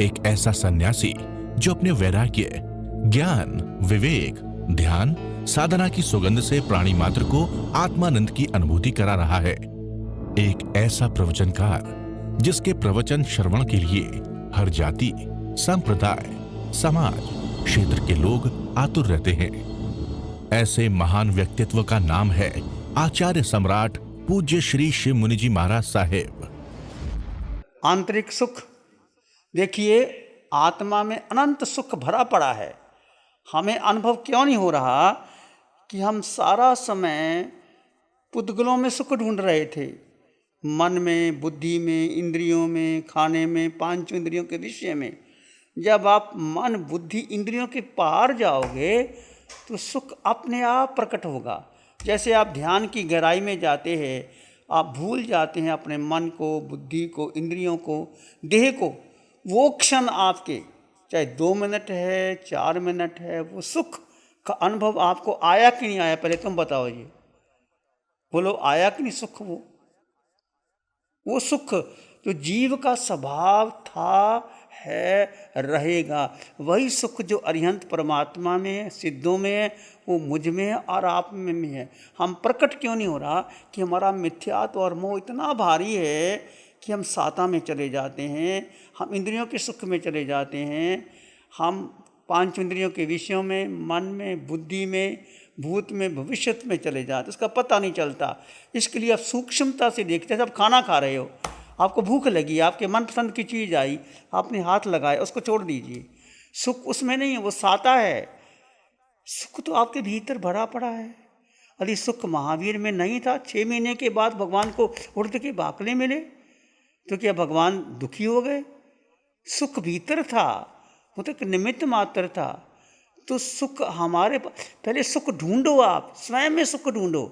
एक ऐसा सन्यासी जो अपने वैराग्य, ज्ञान, विवेक, ध्यान, साधना की सुगंध से प्राणी मात्र को आत्मानंद की अनुभूति करा रहा है। एक ऐसा प्रवचनकार जिसके प्रवचन श्रवण के लिए हर जाति, संप्रदाय, समाज, क्षेत्र के लोग आतुर रहते हैं। ऐसे महान व्यक्तित्व का नाम है आचार्य सम्राट पूज्य श्री शिव मुनि जी महाराज साहेब। आंतरिक सुख, देखिए आत्मा में अनंत सुख भरा पड़ा है। हमें अनुभव क्यों नहीं हो रहा कि हम सारा समय पुद्गलों में सुख ढूंढ रहे थे, मन में, बुद्धि में, इंद्रियों में, खाने में, पांच इंद्रियों के विषय में। जब आप मन, बुद्धि, इंद्रियों के पार जाओगे तो सुख अपने आप प्रकट होगा। जैसे आप ध्यान की गहराई में जाते हैं, आप भूल जाते हैं अपने मन को, बुद्धि को, इंद्रियों को, देह को। वो क्षण आपके, चाहे 2 मिनट है, 4 मिनट है, वो सुख का अनुभव आपको आया कि नहीं आया? पहले तुम बताओ जी, बोलो, आया कि नहीं सुख? वो सुख जो जीव का स्वभाव था, है, रहेगा, वही सुख जो अरिहंत परमात्मा में है, सिद्धों में है, वो मुझ में है और आप में है। हम प्रकट क्यों नहीं हो रहा कि हमारा मिथ्यात्व और मोह इतना भारी है कि हम साता में चले जाते हैं, हम इंद्रियों के सुख में चले जाते हैं, हम पांच इंद्रियों के विषयों में, मन में, बुद्धि में, भूत में, भविष्य में चले जाते, उसका पता नहीं चलता। इसके लिए आप सूक्ष्मता से देखते हैं। जब खाना खा रहे हो, आपको भूख लगी, आपके मनपसंद की चीज़ आई, आपने हाथ लगाया, उसको छोड़ दीजिए। सुख उसमें नहीं है, वो साता है। सुख तो आपके भीतर भरा पड़ा है। अरे सुख महावीर में नहीं था? 6 महीने के बाद भगवान को उड़द के बाकले मिले तो क्या भगवान दुखी हो गए? सुख भीतर था, वो तो एक निमित्त मात्र था। तो सुख हमारे पहले सुख ढूंढो, आप स्वयं में सुख ढूंढो।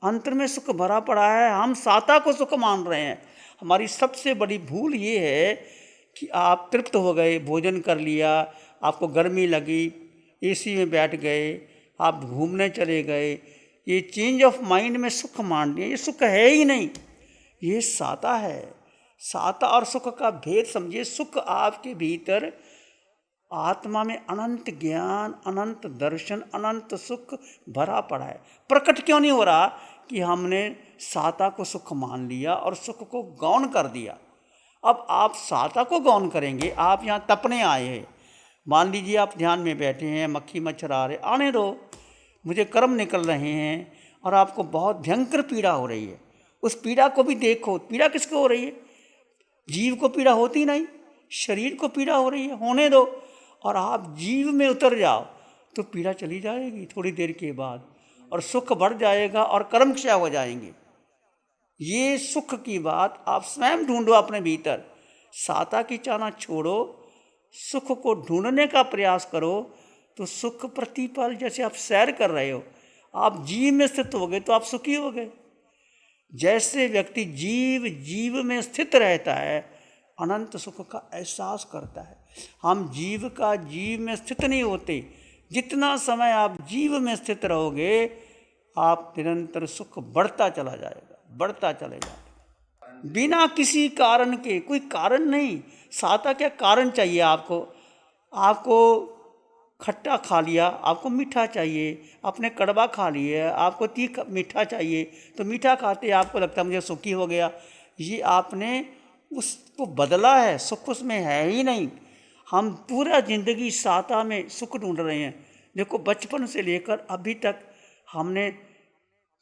अंतर में सुख भरा पड़ा है, हम साता को सुख मान रहे हैं। हमारी सबसे बड़ी भूल ये है कि आप तृप्त हो गए, भोजन कर लिया, आपको गर्मी लगी, एसी में बैठ गए, आप घूमने चले गए, ये चेंज ऑफ माइंड में सुख मान लिया। ये सुख है ही नहीं, ये साता है। साता और सुख का भेद समझिए। सुख आपके भीतर आत्मा में अनंत ज्ञान, अनंत दर्शन, अनंत सुख भरा पड़ा है। प्रकट क्यों नहीं हो रहा कि हमने साता को सुख मान लिया और सुख को गौण कर दिया। अब आप साता को गौण करेंगे। आप यहाँ तपने आए हैं, मान लीजिए आप ध्यान में बैठे हैं, मक्खी मच्छर आ रहे, आने दो, मुझे कर्म निकल रहे हैं और आपको बहुत भयंकर पीड़ा हो रही है। उस पीड़ा को भी देखो। पीड़ा किसको हो रही है? जीव को पीड़ा होती नहीं, शरीर को पीड़ा हो रही है, होने दो। और आप जीव में उतर जाओ तो पीड़ा चली जाएगी थोड़ी देर के बाद, और सुख बढ़ जाएगा और कर्म क्षय हो जाएंगे। ये सुख की बात आप स्वयं ढूंढो अपने भीतर। साता की चाहना छोड़ो, सुख को ढूंढने का प्रयास करो तो सुख प्रतिपल, जैसे आप सैर कर रहे हो, आप जीव में स्थित हो गए तो आप सुखी हो गए। जैसे व्यक्ति जीव में स्थित रहता है, अनंत सुख का एहसास करता है। हम जीव में स्थित नहीं होते। जितना समय आप जीव में स्थित रहोगे, आप निरंतर सुख बढ़ता चला जाएगा, बढ़ता चलेगा, बिना किसी कारण के। कोई कारण नहीं। साता क्या कारण चाहिए आपको? आपको खट्टा खा लिया, आपको मीठा चाहिए, आपने कड़वा खा लिया, आपको तीखा मीठा चाहिए, तो मीठा खाते आपको लगता है मुझे सुखी हो गया। ये आपने उसको बदला है, सुख उसमें है ही नहीं। हम पूरा ज़िंदगी साता में सुख ढूंढ रहे हैं। देखो, बचपन से लेकर अभी तक हमने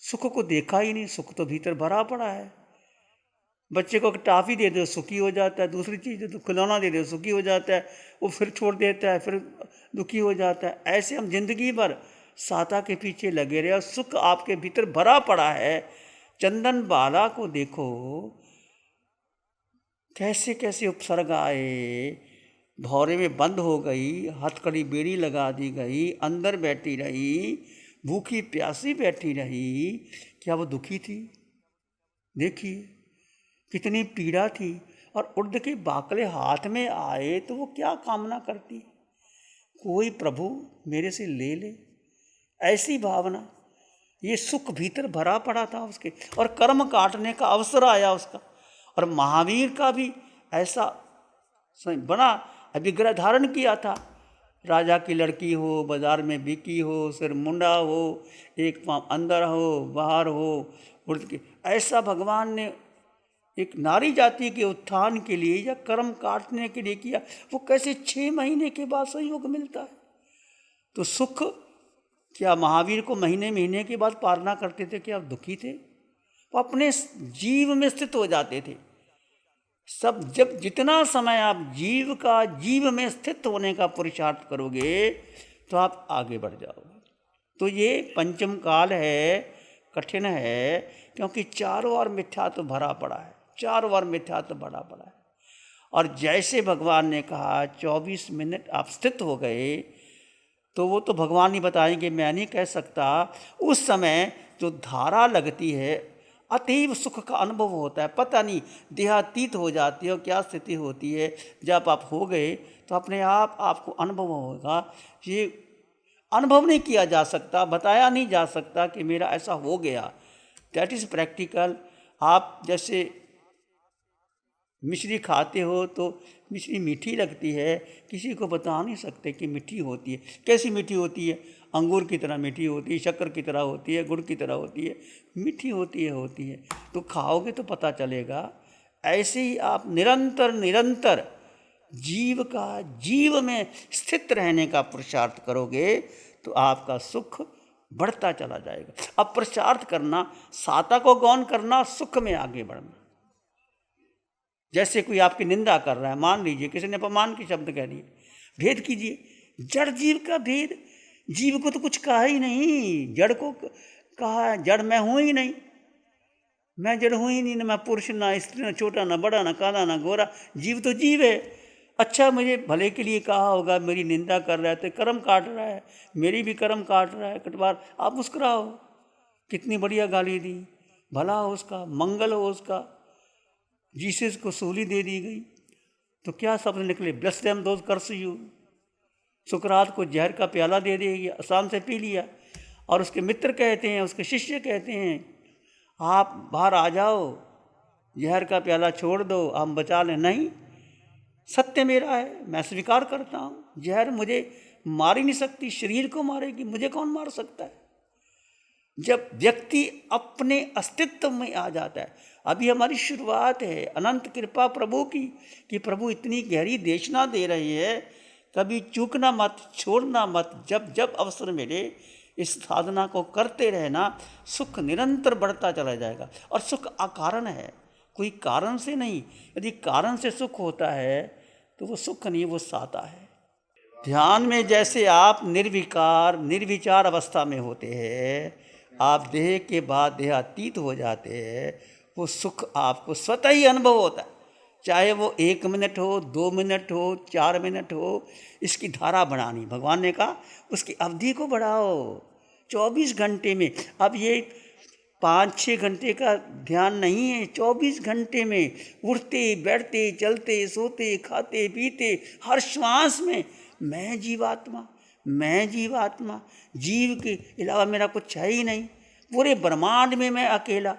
सुख को देखा ही नहीं। सुख तो भीतर भरा पड़ा है। बच्चे को टॉफ़ी दे दो, सुखी हो जाता है। दूसरी चीज़ दे दो, खिलौना दे दो, सुखी हो जाता है। वो फिर छोड़ देता है, फिर दुखी हो जाता है। ऐसे हम जिंदगी भर साता के पीछे लगे रहे और सुख आपके भीतर भरा पड़ा है। चंदन बाला को देखो, कैसे कैसे उपसर्ग आए, भौरे में बंद हो गई, हथकड़ी बेड़ी लगा दी गई, अंदर बैठी रही, भूखी प्यासी बैठी रही। क्या वो दुखी थी? देखिए कितनी पीड़ा थी। और उड़द के बाकले हाथ में आए तो वो क्या कामना करती, कोई प्रभु मेरे से ले ले, ऐसी भावना। ये सुख भीतर भरा पड़ा था उसके, और कर्म काटने का अवसर आया उसका। और महावीर का भी ऐसा बना। विग्रह धारण किया था। राजा की लड़की हो, बाजार में बिकी हो, सिर मुंडा हो, एक पाँव अंदर हो, बाहर हो, उड़ के, ऐसा भगवान ने एक नारी जाति के उत्थान के लिए या कर्म काटने के लिए किया। वो कैसे 6 महीने के बाद संयोग मिलता है। तो सुख, क्या महावीर को महीने महीने के बाद पालना करते थे? क्या दुखी थे? वो अपने जीव में स्थित हो जाते थे। सब जब जितना समय आप जीव में स्थित होने का पुरुषार्थ करोगे तो आप आगे बढ़ जाओगे। तो ये पंचम काल है, कठिन है, क्योंकि चारों ओर मिथ्यात्व भरा पड़ा है, चारों ओर मिथ्यात्व भरा पड़ा है। और जैसे भगवान ने कहा 24 मिनट आप स्थित हो गए, तो वो तो भगवान ही बताएंगे, मैं नहीं कह सकता। उस समय जो धारा लगती है, अतीव सुख का अनुभव होता है, पता नहीं देहातीत हो जाती है और क्या स्थिति होती है। जब आप हो गए तो अपने आप आपको अनुभव होगा। ये अनुभव नहीं किया जा सकता, बताया नहीं जा सकता कि मेरा ऐसा हो गया। That is practical. आप जैसे मिश्री खाते हो तो मिश्री मीठी लगती है, किसी को बता नहीं सकते कि मीठी होती है। कैसी मीठी होती है? अंगूर की तरह मीठी होती है, शक्कर की तरह होती है, गुड़ की तरह होती है, मीठी होती है। तो खाओगे तो पता चलेगा। ऐसे ही आप निरंतर जीव में स्थित रहने का पुरुषार्थ करोगे तो आपका सुख बढ़ता चला जाएगा। अब पुरुषार्थ करना, साता को गौण करना, सुख में आगे बढ़ना। जैसे कोई आपकी निंदा कर रहा है, मान लीजिए किसी ने अपमान के शब्द कह दिए, भेद कीजिए। जड़ जीव का भेद, जीव को तो कुछ कहा ही नहीं, जड़ को कहा है। जड़ मैं हूँ ही नहीं, मैं जड़ हूँ ही नहीं, ना मैं पुरुष, ना स्त्री, ना छोटा, ना बड़ा, ना काला, ना गोरा। जीव तो जीव है। अच्छा, मुझे भले के लिए कहा होगा, मेरी निंदा कर रहा है तो कर्म काट रहा है, मेरी भी कर्म काट रहा है। कटवार, आप मुस्कुराओ, कितनी बढ़िया गाली दी, भला हो उसका, मंगल हो उसका। जीसस को सूली दे दी गई तो क्या शब्द निकले? Bless them those curse you. सुकरात को जहर का प्याला दे दिया, आसान से पी लिया। और उसके मित्र कहते हैं, उसके शिष्य कहते हैं, आप बाहर आ जाओ, जहर का प्याला छोड़ दो, हम बचा लें। नहीं, सत्य मेरा है, मैं स्वीकार करता हूँ। जहर मुझे मार ही नहीं सकती, शरीर को मारेगी, मुझे कौन मार सकता है? जब व्यक्ति अपने अस्तित्व में आ जाता है। अभी हमारी शुरुआत है, अनंत कृपा प्रभु की, कि प्रभु इतनी गहरी देशना दे रही है। कभी चूकना मत, छोड़ना मत। जब जब अवसर मिले इस साधना को करते रहना, सुख निरंतर बढ़ता चला जाएगा। और सुख अकारण है, कोई कारण से नहीं। यदि कारण से सुख होता है तो वो सुख नहीं, वो साता है। ध्यान में जैसे आप निर्विचार अवस्था में होते हैं, आप देह के बाद देहातीत हो जाते हैं, वो सुख आपको स्वतः ही अनुभव होता है। चाहे वो 1 मिनट हो, 2 मिनट हो, 4 मिनट हो। इसकी धारा बढ़ानी, भगवान ने कहा उसकी अवधि को बढ़ाओ 24 घंटे में। अब ये 5-6 घंटे का ध्यान नहीं है, 24 घंटे में उठते बैठते चलते सोते खाते पीते हर श्वास में मैं जीवात्मा, मैं जीवात्मा, जीव के अलावा मेरा कुछ है ही नहीं। पूरे ब्रह्मांड में मैं अकेला,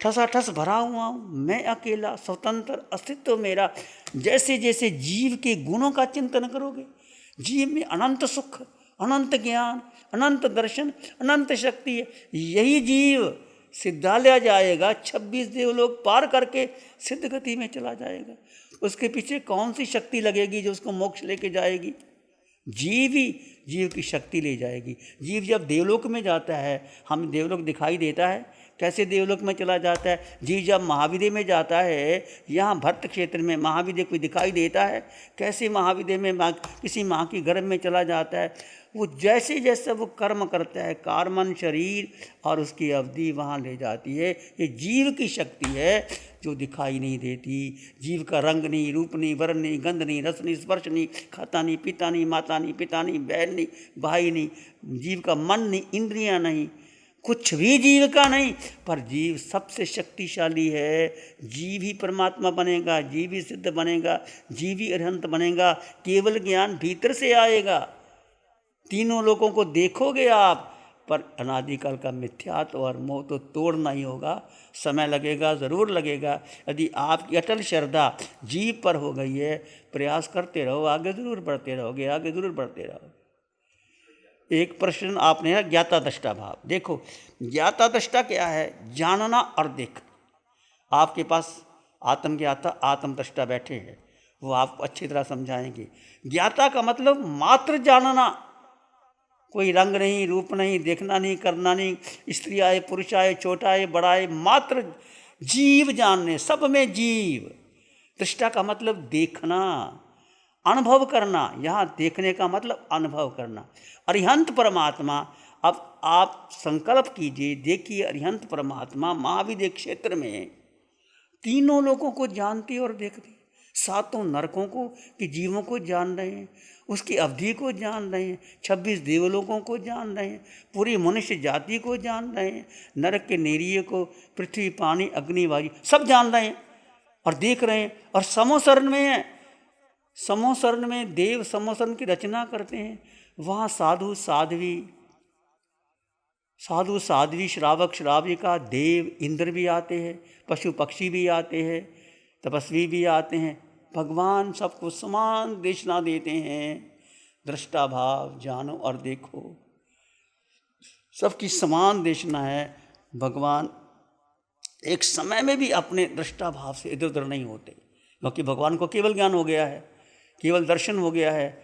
ठसाठस भरा हुआ हूँ, मैं अकेला, स्वतंत्र अस्तित्व मेरा। जैसे जैसे जीव के गुणों का चिंतन करोगे, जीव में अनंत सुख, अनंत ज्ञान, अनंत दर्शन, अनंत शक्ति है। यही जीव सिद्धालय जाएगा, 26 देवलोक पार करके सिद्ध गति में चला जाएगा। उसके पीछे कौन सी शक्ति लगेगी जो उसको मोक्ष लेके जाएगी? जीव ही जीव की शक्ति ले जाएगी। जीव जब देवलोक में जाता है, हमें देवलोक दिखाई देता है, कैसे देवलोक में चला जाता है? जीव जब महाविद्य में जाता है, यहाँ भरत क्षेत्र में महाविद्य को दिखाई देता है, कैसे महाविद्य में किसी माँ की गर्भ में चला जाता है। वो जैसे जैसे वो कर्म करता है, कार्मन शरीर और उसकी अवधि वहाँ ले जाती है। ये जीव की शक्ति है जो दिखाई नहीं देती। जीव का रंग नहीं, रूप नहीं, वर्ण नहीं, गंध नहीं, रस नहीं, स्पर्श नहीं, खाता नहीं, पीता नहीं, माता नहीं, पिता नहीं, बहन नहीं, भाई नहीं, जीव का मन नहीं, इंद्रियां नहीं, कुछ भी जीव का नहीं। पर जीव सबसे शक्तिशाली है। जीव ही परमात्मा बनेगा, जीव ही सिद्ध बनेगा, जीव ही अरहंत बनेगा। केवल ज्ञान भीतर से आएगा। तीनों लोगों को देखोगे आप, पर अनादिकाल का मिथ्यात्व और मोह तो तोड़ना ही होगा। समय लगेगा, ज़रूर लगेगा। यदि आपकी अटल श्रद्धा जीव पर हो गई है, प्रयास करते रहो, आगे ज़रूर बढ़ते रहोगे, आगे ज़रूर बढ़ते रहोगे। एक प्रश्न आपने है ज्ञाता दृष्टा भाव। देखो, ज्ञाता दृष्टा क्या है? जानना और देखना। आपके पास आत्मज्ञाता आत्मदृष्टा बैठे हैं, वो आपको अच्छी तरह समझाएंगे। ज्ञाता का मतलब मात्र जानना, कोई रंग नहीं, रूप नहीं, देखना नहीं, करना नहीं, स्त्री आए, पुरुष आए, छोटा आए, बड़ा आए, मात्र जीव जानने, सब में जीव। दृष्टा का मतलब देखना, अनुभव करना। यहाँ देखने का मतलब अनुभव करना। अरिहंत परमात्मा, अब आप संकल्प कीजिए, देखिए अरिहंत परमात्मा महाविद्य क्षेत्र में तीनों लोगों को जानते और देखते, सातों नरकों को कि जीवों को जान रहे हैं, उसकी अवधि को जान रहे हैं, 26 देवलोकों को जान रहे हैं, पूरी मनुष्य जाति को जान रहे हैं, नरक के निरीय को, पृथ्वी, पानी, अग्नि, वायु सब जान रहे हैं और देख रहे हैं। और समोसरण में है, समोसरण में देव समोसरण की रचना करते हैं। वहाँ साधु साध्वी, श्रावक श्राविका, देव इंद्र भी आते हैं, पशु पक्षी भी आते हैं, तपस्वी भी आते हैं। भगवान सबको समान देशना देते हैं। दृष्टा भाव, जानो और देखो, सबकी समान देशना है। भगवान एक समय में भी अपने दृष्टा भाव से इधर उधर नहीं होते, क्योंकि भगवान को केवल ज्ञान हो गया है, केवल दर्शन हो गया है।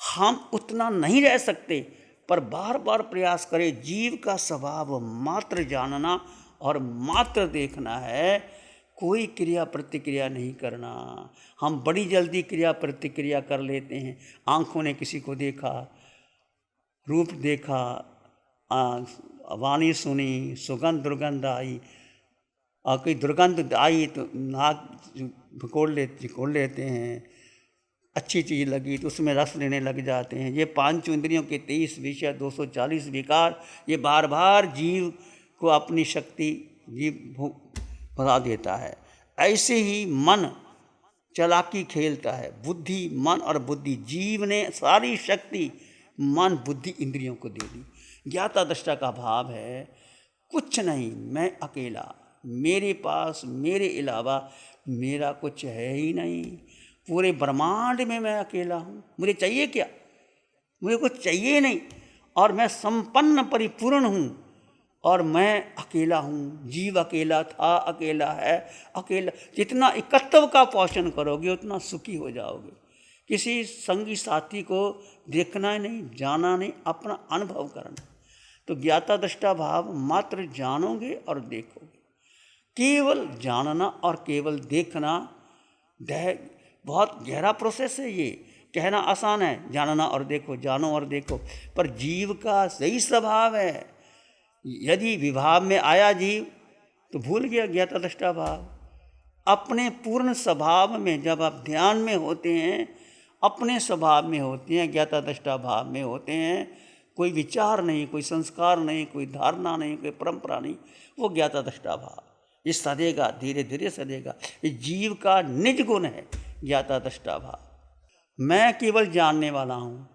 हम उतना नहीं रह सकते, पर बार बार प्रयास करें। जीव का स्वभाव मात्र जानना और मात्र देखना है, कोई क्रिया प्रतिक्रिया नहीं करना। हम बड़ी जल्दी क्रिया प्रतिक्रिया कर लेते हैं। आँखों ने किसी को देखा, रूप देखा, वाणी सुनी, सुगंध दुर्गंध आई, और कोई दुर्गंध आई तो नाक घोल लेते हैं। अच्छी चीज़ लगी तो उसमें रस लेने लग जाते हैं। ये 5 इंद्रियों के 23 विषय, 240 विकार, ये बार बार जीव को अपनी शक्ति जीव बढ़ा देता है। ऐसे ही मन चालाकी खेलता है। बुद्धि, मन और बुद्धि, जीव ने सारी शक्ति मन बुद्धि इंद्रियों को दे दी। ज्ञाता दृष्टा का भाव है कुछ नहीं, मैं अकेला, मेरे पास मेरे अलावा मेरा कुछ है ही नहीं। पूरे ब्रह्मांड में मैं अकेला हूँ, मुझे चाहिए क्या? मुझे कुछ चाहिए नहीं, और मैं संपन्न परिपूर्ण हूँ, और मैं अकेला हूँ। जीव अकेला था, अकेला है, अकेला। जितना एकत्व का पोषण करोगे उतना सुखी हो जाओगे। किसी संगी साथी को देखना नहीं, जाना नहीं, अपना अनुभव करना। तो ज्ञाता दृष्टा भाव मात्र जानोगे और देखोगे। केवल जानना और केवल देखना बहुत गहरा प्रोसेस है। ये कहना आसान है, जानना और देखो, जानो और देखो, पर जीव का सही स्वभाव है। यदि विभाव में आया जीव तो भूल गया ज्ञाता दृष्टा भाव। अपने पूर्ण स्वभाव में जब आप ध्यान में होते हैं, अपने स्वभाव में होते हैं, ज्ञाता दृष्टा भाव में होते हैं, कोई विचार नहीं, कोई संस्कार नहीं, कोई धारणा नहीं, कोई परंपरा नहीं, वो ज्ञाता दृष्टा भाव। ये सदेगा, धीरे धीरे सदेगा। ये जीव का निज गुण है ज्ञाता दृष्टा भाव। मैं केवल जानने वाला हूँ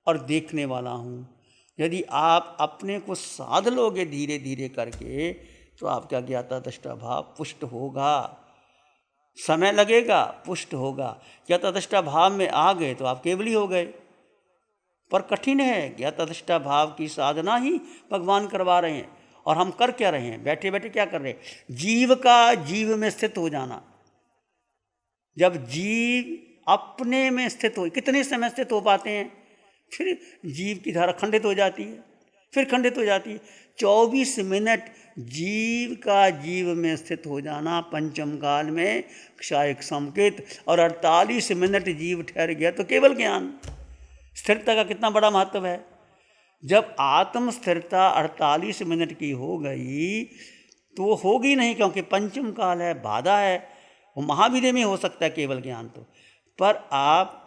और देखने वाला हूँ। यदि आप अपने को साध लोगे धीरे धीरे करके, तो आपका ज्ञाता दृष्टा भाव पुष्ट होगा। समय लगेगा, पुष्ट होगा। ज्ञाता दृष्टा भाव में आ गए तो आप केवली हो गए। पर कठिन है, ज्ञाता दृष्टा भाव की साधना ही भगवान करवा रहे हैं। और हम कर क्या रहे हैं? बैठे बैठे क्या कर रहे हैं? जीव का जीव में स्थित हो जाना। जब जीव अपने में स्थित हो, कितने समय स्थित हो पाते हैं, फिर जीव की धारा खंडित हो जाती है, फिर खंडित हो जाती है। 24 मिनट जीव का जीव में स्थित हो जाना पंचम काल में क्षायक संकेत, और 48 मिनट जीव ठहर गया तो केवल ज्ञान। स्थिरता का कितना बड़ा महत्व है। जब आत्म स्थिरता 48 मिनट की हो गई तो वो होगी नहीं, क्योंकि पंचम काल है, बाधा है। वो महाविद्य में हो सकता है केवल ज्ञान तो, पर आप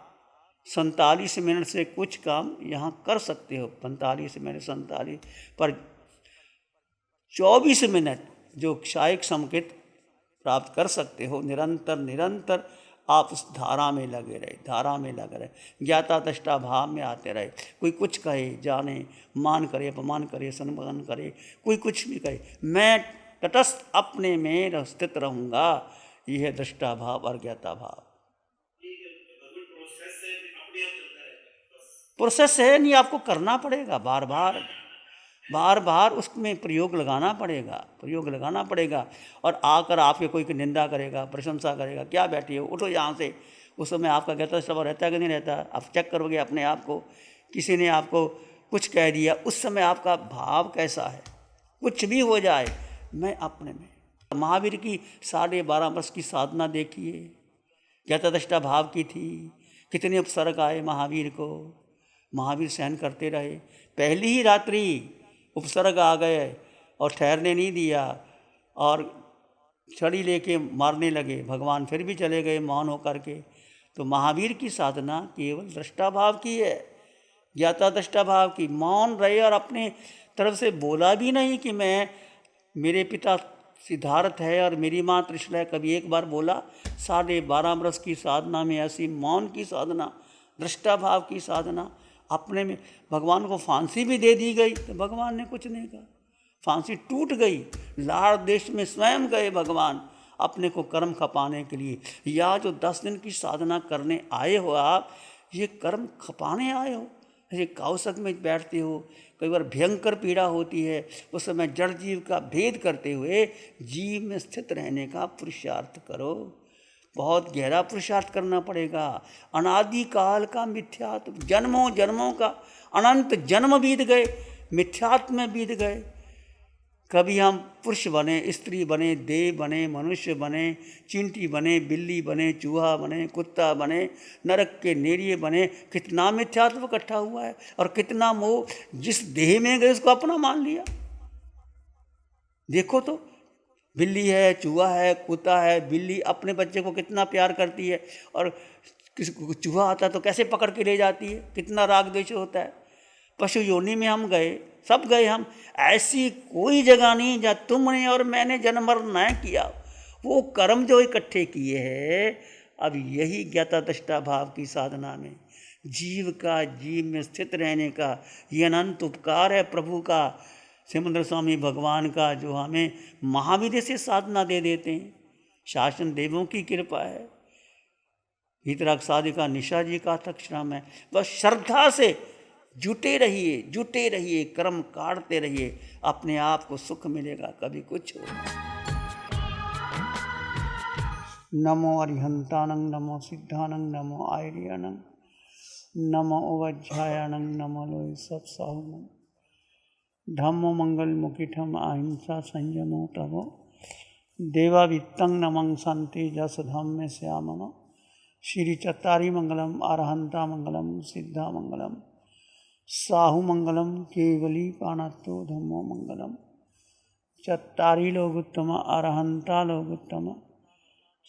47 मिनट से कुछ काम यहाँ कर सकते हो। 45 मिनट, 47, पर 24 मिनट जो क्षायक संकेत प्राप्त कर सकते हो, निरंतर निरंतर आप उस धारा में लगे रहे, धारा में लगे रहे, ज्ञाता दृष्टा भाव में आते रहे। कोई कुछ कहे, जाने, मान करे, अपमान करे, सम्मान करे, कोई कुछ भी कहे, मैं तटस्थ अपने में स्थित रहूँगा। यह है दृष्टा भाव और ज्ञाता भाव। प्रोसेस है नहीं, आपको करना पड़ेगा, बार बार उसमें प्रयोग लगाना पड़ेगा। और आकर आपके कोई निंदा करेगा, प्रशंसा करेगा, क्या बैठे हो, उठो यहाँ से, उस समय आपका ज्ञाता दृष्टा रहता है कि नहीं रहता? आप चेक करोगे अपने आप को। किसी ने आपको कुछ कह दिया, उस समय आपका भाव कैसा है? कुछ भी हो जाए, मैं अपने में। महावीर की 12.5 वर्ष की साधना देखिए, ज्ञाता दृष्टा भाव की थी। कितने उपसर्ग आए महावीर को, महावीर सहन करते रहे। पहली ही रात्रि उपसर्ग आ गए और ठहरने नहीं दिया और छड़ी लेके मारने लगे। भगवान फिर भी चले गए मौन होकर के। तो महावीर की साधना केवल दृष्टा भाव की है, ज्ञाता दृष्टा भाव की। मौन रहे और अपने तरफ से बोला भी नहीं कि मैं, मेरे पिता सिद्धार्थ है और मेरी माँ त्रिशला है, कभी एक बार बोला? 12.5 वर्ष की साधना में ऐसी मौन की साधना, दृष्टा भाव की साधना, अपने में। भगवान को फांसी भी दे दी गई तो भगवान ने कुछ नहीं कहा, फांसी टूट गई। लाड़ देश में स्वयं गए भगवान अपने को कर्म खपाने के लिए। या जो 10 दिन की साधना करने आए हो आप, ये कर्म खपाने आए हो। ये काउसक में बैठते हो, कई बार भयंकर पीड़ा होती है, उस समय जड़ जीव का भेद करते हुए जीव में स्थित रहने का पुरुषार्थ करो। बहुत गहरा पुरुषार्थ करना पड़ेगा। अनादि काल का मिथ्यात्व, जन्मों जन्मों का अनंत जन्म बीत गए, मिथ्यात्व में बीत गए। कभी हम पुरुष बने, स्त्री बने, देव बने, मनुष्य बने, चींटी बने, बिल्ली बने, चूहा बने, कुत्ता बने, नरक के नेरिये बने। कितना मिथ्यात्व इकट्ठा हुआ है और कितना मोह जिस देह में गए उसको अपना मान लिया। देखो तो, बिल्ली है, चूहा है, कुत्ता है, बिल्ली अपने बच्चे को कितना प्यार करती है और किसी को चूहा आता है तो कैसे पकड़ के ले जाती है, कितना राग द्वेष होता है। पशु योनि में हम गए, सब गए हम। ऐसी कोई जगह नहीं जहाँ तुमने और मैंने जन्म मरण न किया। वो कर्म जो इकट्ठे किए हैं, अब यही ज्ञाता दृष्टा भाव की साधना में जीव का, जीव में स्थित रहने का ये अनंत उपकार है प्रभु का, सिमंदर स्वामी भगवान का, जो हमें महावीर से साधना दे देते हैं। शासन देवों की कृपा है। हितराग साधिका निशा जी का अक्षरम है। बस श्रद्धा से जुटे रहिए, कर्म काटते रहिए, अपने आप को सुख मिलेगा। कभी कुछ हो। नमो अरिहंतानं, नमो सिद्धानं, नमो आयर्यानं, नमो उवज्झायानं, नमो लोय सब साहुनं। धम्मो मंगल मुकिठम अहिंसा संयमो तवो, देवावित्तं नमं संति जस धम्मे श्यामनो। श्री चत्तारी मंगलम, अरहंता मंगलम, सिद्धा मंगलम, साहु मंगलम, केवली पाणत्तो धम्मो मंगलम। चत्तारी लोगुत्तम, अरहंता लोगुत्तम,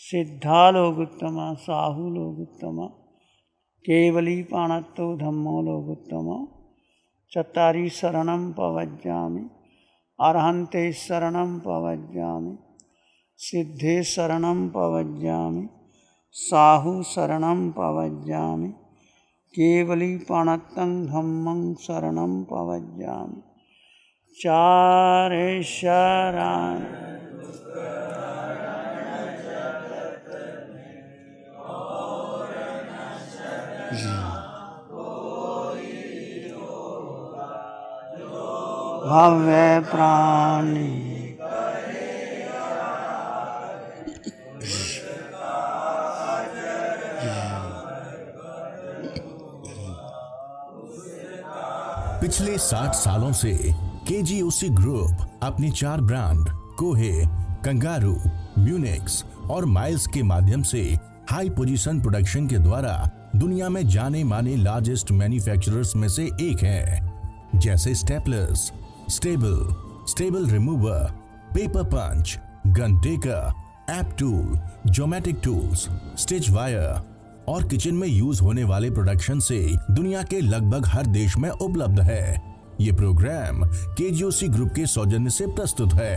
सिद्धा लोगुत्तम, साहु लोगुत्तम, केवली पाणत्तो धम्मो लोगुत्तम। चत्तारी शरणं पवज्जामि, अरहन्ते शरणं पवज्जामि, सिद्धे शरणं पवज्जामि, साहु शरणं पवज्जामि, केवली पाणत्तं धम्मं शरणं पवज्जामि। चारे शरण भव्य प्राणी पिछले 60 सालों से केजीओसी ग्रुप अपने 4 ब्रांड कोहे, कंगारू, म्यूनिक्स और माइल्स के माध्यम से हाई पोजीशन प्रोडक्शन के द्वारा दुनिया में जाने माने लार्जेस्ट मैन्युफैक्चरर्स में से एक है। जैसे staplers, staple remover, paper punch, gun tacker, app tool, geometric tools, stitch wire और किचन में यूज होने वाले प्रोडक्शन से दुनिया के लगभग हर देश में उपलब्ध है। ये प्रोग्राम केजीओसी ग्रुप के सौजन्य से प्रस्तुत है।